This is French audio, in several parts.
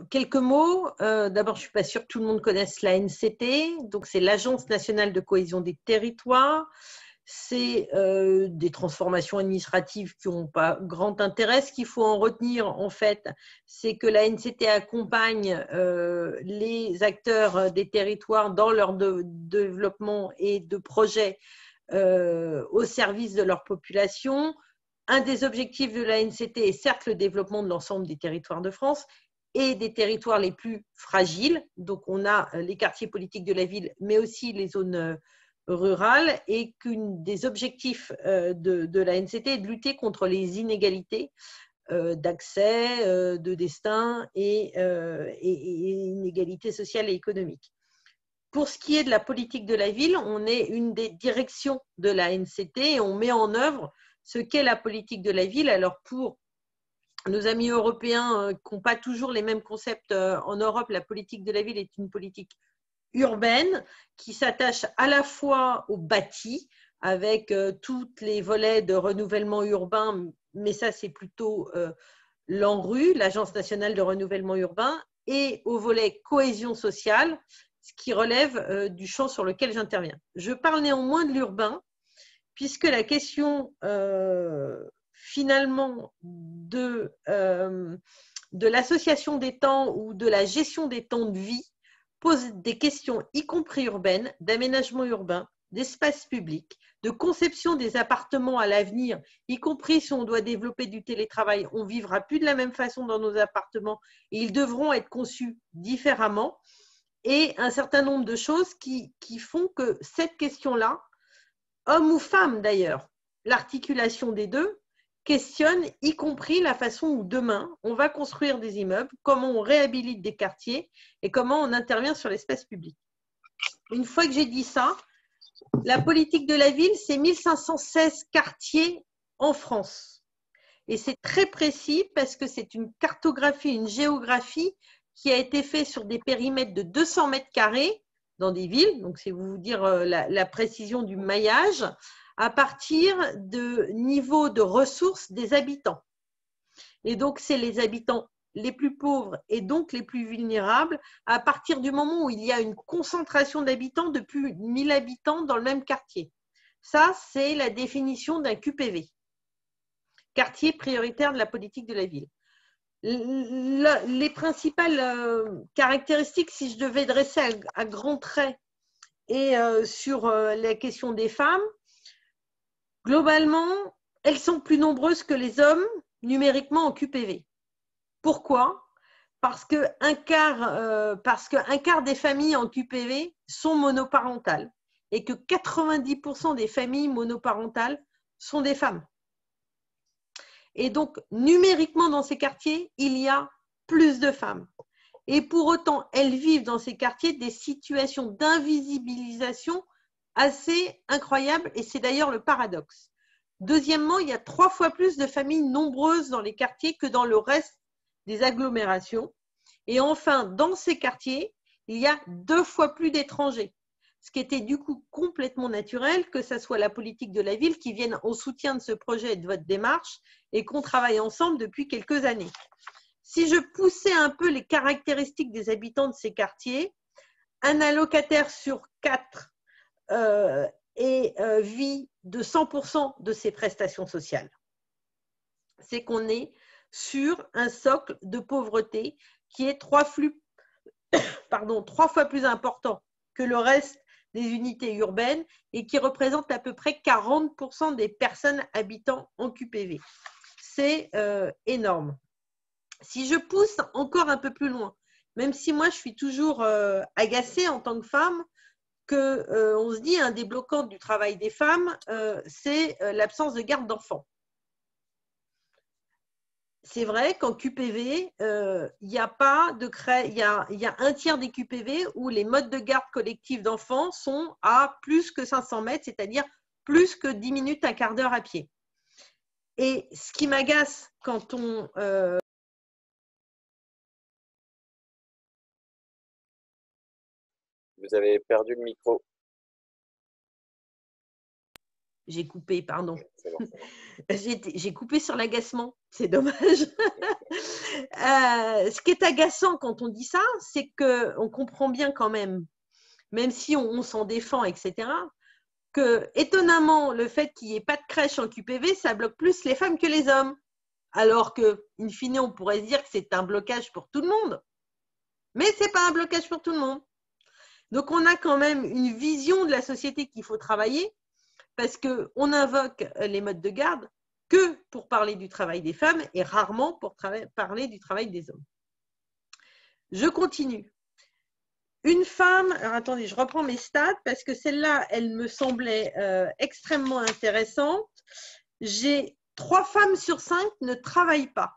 Quelques mots. D'abord, je ne suis pas sûre que tout le monde connaisse l'ANCT. Donc, c'est l'Agence nationale de cohésion des territoires. C'est des transformations administratives qui n'ont pas grand intérêt. Ce qu'il faut en retenir, en fait, c'est que l'ANCT accompagne les acteurs des territoires dans leur développement et de projets au service de leur population. Un des objectifs de l'ANCT est certes le développement de l'ensemble des territoires de France et des territoires les plus fragiles. Donc, on a les quartiers politiques de la ville, mais aussi les zones rurales, et qu'un des objectifs de l'ANCT est de lutter contre les inégalités d'accès, de destin et inégalités sociales et économiques. Pour ce qui est de la politique de la ville, on est une des directions de l'ANCT et on met en œuvre ce qu'est la politique de la ville. Alors, pour nos amis européens qui n'ont pas toujours les mêmes concepts en Europe, la politique de la ville est une politique urbaine qui s'attache à la fois au bâti, avec tous les volets de renouvellement urbain, mais ça c'est plutôt l'ANRU, l'Agence nationale de renouvellement urbain, et au volet cohésion sociale, ce qui relève du champ sur lequel j'interviens. Je parle néanmoins de l'urbain, puisque la question finalement de l'association des temps ou de la gestion des temps de vie pose des questions, y compris urbaines, d'aménagement urbain, d'espace public, de conception des appartements à l'avenir, y compris si on doit développer du télétravail. On ne vivra plus de la même façon dans nos appartements et ils devront être conçus différemment. Et un certain nombre de choses qui font que cette question-là, homme ou femme d'ailleurs, l'articulation des deux, questionne y compris la façon où demain on va construire des immeubles, comment on réhabilite des quartiers et comment on intervient sur l'espace public. Une fois que j'ai dit ça, la politique de la ville, c'est 1516 quartiers en France. Et c'est très précis parce que c'est une cartographie, une géographie qui a été faite sur des périmètres de 200 mètres carrés dans des villes, donc c'est vous dire la précision du maillage, à partir de niveau de ressources des habitants. Et donc, c'est les habitants les plus pauvres et donc les plus vulnérables à partir du moment où il y a une concentration d'habitants de plus de 1000 habitants dans le même quartier. Ça, c'est la définition d'un QPV, quartier prioritaire de la politique de la ville. Les principales caractéristiques, si je devais dresser à grands traits et sur la question des femmes, globalement, elles sont plus nombreuses que les hommes numériquement en QPV. Pourquoi ? Parce qu'un quart des familles en QPV sont monoparentales et que 90% des familles monoparentales sont des femmes. Et donc, numériquement, dans ces quartiers, il y a plus de femmes. Et pour autant, elles vivent dans ces quartiers des situations d'invisibilisation assez incroyables, et c'est d'ailleurs le paradoxe. Deuxièmement, il y a 3 fois plus de familles nombreuses dans les quartiers que dans le reste des agglomérations. Et enfin, dans ces quartiers, il y a 2 fois plus d'étrangers. Ce qui était du coup complètement naturel que ce soit la politique de la ville qui vienne en soutien de ce projet et de votre démarche et qu'on travaille ensemble depuis quelques années. Si je poussais un peu les caractéristiques des habitants de ces quartiers, un allocataire sur 4 vit de 100% de ses prestations sociales. C'est qu'on est sur un socle de pauvreté qui est 3 fois plus important que le reste des unités urbaines et qui représente à peu près 40% des personnes habitant en QPV. C'est énorme. Si je pousse encore un peu plus loin, même si moi je suis toujours agacée en tant que femme, qu'on se dit un des bloquants du travail des femmes, c'est l'absence de garde d'enfants. C'est vrai qu'en QPV, il y a pas de il y a un tiers des QPV où les modes de garde collective d'enfants sont à plus que 500 mètres, c'est-à-dire plus que 10 minutes, un quart d'heure à pied. Et ce qui m'agace quand on… Vous avez perdu le micro. J'ai coupé, pardon. C'est bon, c'est bon. J'ai coupé sur l'agacement, c'est dommage. Ce qui est agaçant quand on dit ça, c'est qu'on comprend bien quand même si on s'en défend, etc., que étonnamment, le fait qu'il n'y ait pas de crèche en QPV, ça bloque plus les femmes que les hommes. Alors que, in fine, on pourrait se dire que c'est un blocage pour tout le monde. Mais ce n'est pas un blocage pour tout le monde. Donc, on a quand même une vision de la société qu'il faut travailler parce qu'on invoque les modes de garde que pour parler du travail des femmes et rarement pour parler du travail des hommes. Je continue. Une femme, alors attendez, je reprends mes stats parce que celle-là, elle me semblait extrêmement intéressante. J'ai 3 femmes sur 5 ne travaillent pas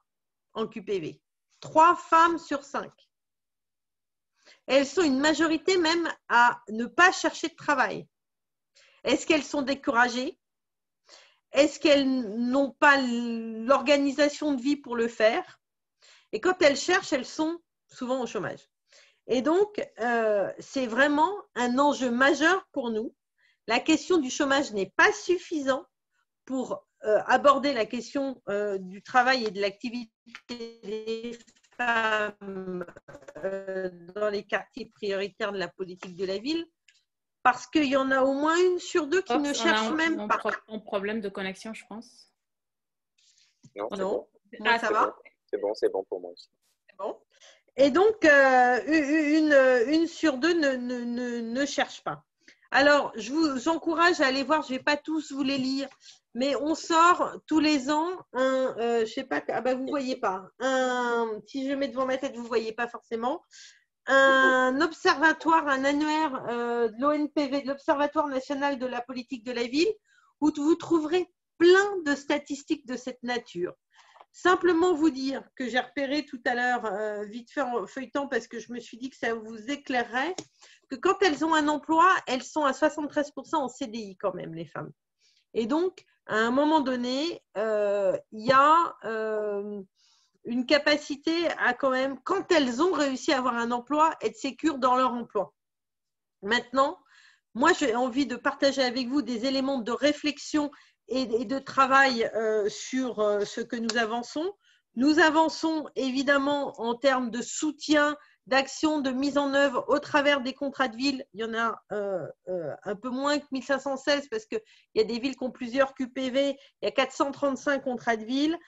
en QPV. 3 femmes sur 5. Elles sont une majorité même à ne pas chercher de travail. Est-ce qu'elles sont découragées? Est-ce qu'elles n'ont pas l'organisation de vie pour le faire? Et quand elles cherchent, elles sont souvent au chômage. Et donc, c'est vraiment un enjeu majeur pour nous. La question du chômage n'est pas suffisante pour aborder la question du travail et de l'activité des femmes dans les quartiers prioritaires de la politique de la ville, parce qu'il y en a au moins 1 sur 2 qui ne cherchent même pas. Un problème de connexion, je pense. Non, c'est Non, bon. moi ça va. C'est bon pour moi aussi. C'est bon. Et donc, 1 sur 2 ne cherche pas. Alors, je vous encourage à aller voir, je ne vais pas tous vous les lire, mais on sort tous les ans je ne sais pas, ah ben vous ne voyez pas, si je mets devant ma tête, vous ne voyez pas forcément, un observatoire, un annuaire de l'ONPV, de l'Observatoire national de la politique de la ville, où vous trouverez plein de statistiques de cette nature. Simplement vous dire que j'ai repéré tout à l'heure, vite fait en feuilletant, parce que je me suis dit que ça vous éclairerait, que quand elles ont un emploi, elles sont à 73% en CDI quand même, les femmes. Et donc, à un moment donné, il y a une capacité à quand même, quand elles ont réussi à avoir un emploi, être sécures dans leur emploi. Maintenant, moi, j'ai envie de partager avec vous des éléments de réflexion et de travail sur ce que nous avançons. Nous avançons évidemment en termes de soutien, d'action, de mise en œuvre au travers des contrats de ville. Il y en a un peu moins que 1516 parce qu'il y a des villes qui ont plusieurs QPV. Il y a 435 contrats de ville.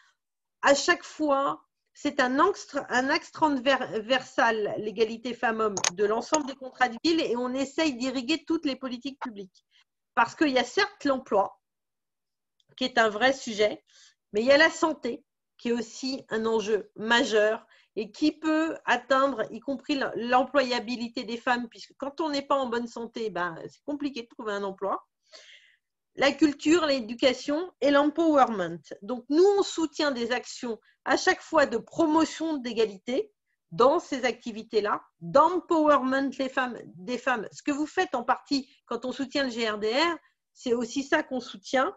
À chaque fois, c'est un axe transversal, l'égalité femmes-hommes, de l'ensemble des contrats de ville et on essaye d'irriguer toutes les politiques publiques. Parce qu'il y a certes l'emploi, qui est un vrai sujet, mais il y a la santé, qui est aussi un enjeu majeur et qui peut atteindre, y compris l'employabilité des femmes, puisque quand on n'est pas en bonne santé, c'est compliqué de trouver un emploi. La culture, l'éducation et l'empowerment. Donc, nous, on soutient des actions à chaque fois de promotion d'égalité dans ces activités-là, d'empowerment des femmes. Ce que vous faites en partie quand on soutient le GRDR, c'est aussi ça qu'on soutient.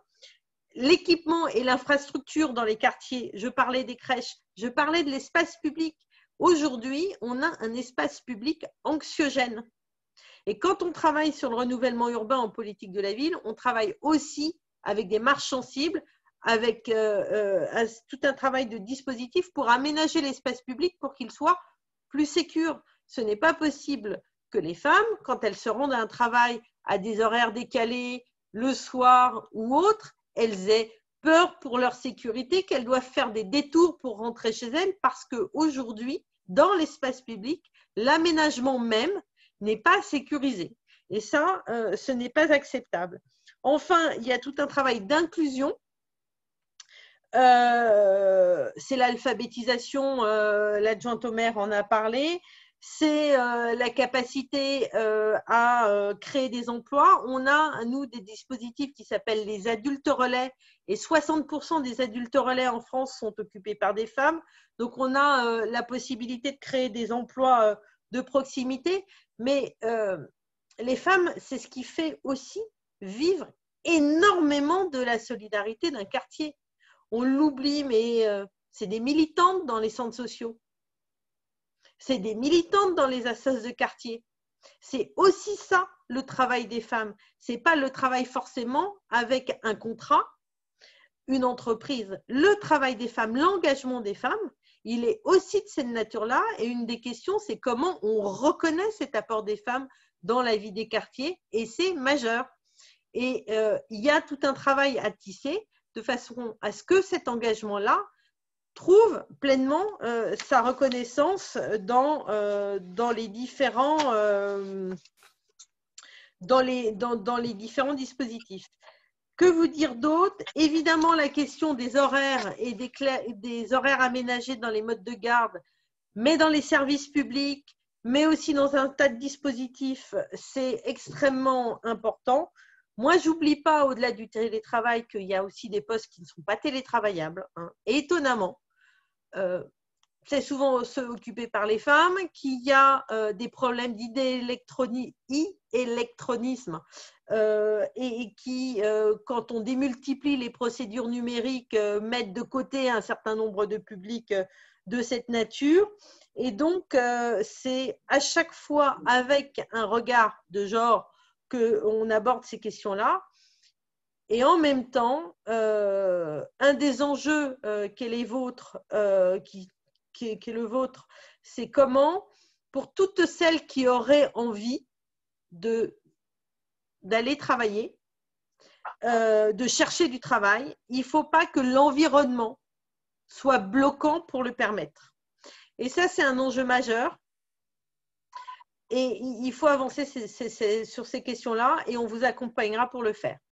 L'équipement et l'infrastructure dans les quartiers, je parlais des crèches, je parlais de l'espace public. Aujourd'hui, on a un espace public anxiogène. Et quand on travaille sur le renouvellement urbain en politique de la ville, on travaille aussi avec des marches sensibles, avec tout un travail de dispositif pour aménager l'espace public pour qu'il soit plus sécure. Ce n'est pas possible que les femmes, quand elles se rendent à un travail à des horaires décalés, le soir ou autre, elles aient peur pour leur sécurité, qu'elles doivent faire des détours pour rentrer chez elles parce qu'aujourd'hui, dans l'espace public, l'aménagement même n'est pas sécurisé. Et ça, ce n'est pas acceptable. Enfin, il y a tout un travail d'inclusion. C'est l'alphabétisation, l'adjointe au maire en a parlé. C'est la capacité à créer des emplois. On a, nous, des dispositifs qui s'appellent les adultes relais et 60% des adultes relais en France sont occupés par des femmes. Donc, on a la possibilité de créer des emplois de proximité. Mais les femmes, c'est ce qui fait aussi vivre énormément de la solidarité d'un quartier. On l'oublie, mais c'est des militantes dans les centres sociaux. C'est des militantes dans les associations de quartier. C'est aussi ça le travail des femmes, ce n'est pas le travail forcément avec un contrat, une entreprise. Le travail des femmes, l'engagement des femmes, il est aussi de cette nature-là. Et une des questions, c'est comment on reconnaît cet apport des femmes dans la vie des quartiers. Et c'est majeur. Et il y a tout un travail à tisser de façon à ce que cet engagement-là trouve pleinement sa reconnaissance dans les différents dispositifs. Que vous dire d'autre? Évidemment, la question des horaires et des horaires aménagés dans les modes de garde, mais dans les services publics, mais aussi dans un tas de dispositifs, c'est extrêmement important. Moi, je n'oublie pas, au-delà du télétravail, qu'il y a aussi des postes qui ne sont pas télétravaillables. Hein. Et étonnamment, c'est souvent ceux occupés par les femmes, qu'il y a des problèmes d'e-électronisme et qui, quand on démultiplie les procédures numériques, mettent de côté un certain nombre de publics de cette nature. Et donc, c'est à chaque fois avec un regard de genre qu'on aborde ces questions-là. Et en même temps, un des enjeux qui est le vôtre, c'est comment, pour toutes celles qui auraient envie d'aller travailler, de chercher du travail, il ne faut pas que l'environnement soit bloquant pour le permettre. Et ça, c'est un enjeu majeur. Et il faut avancer sur ces questions-là et on vous accompagnera pour le faire.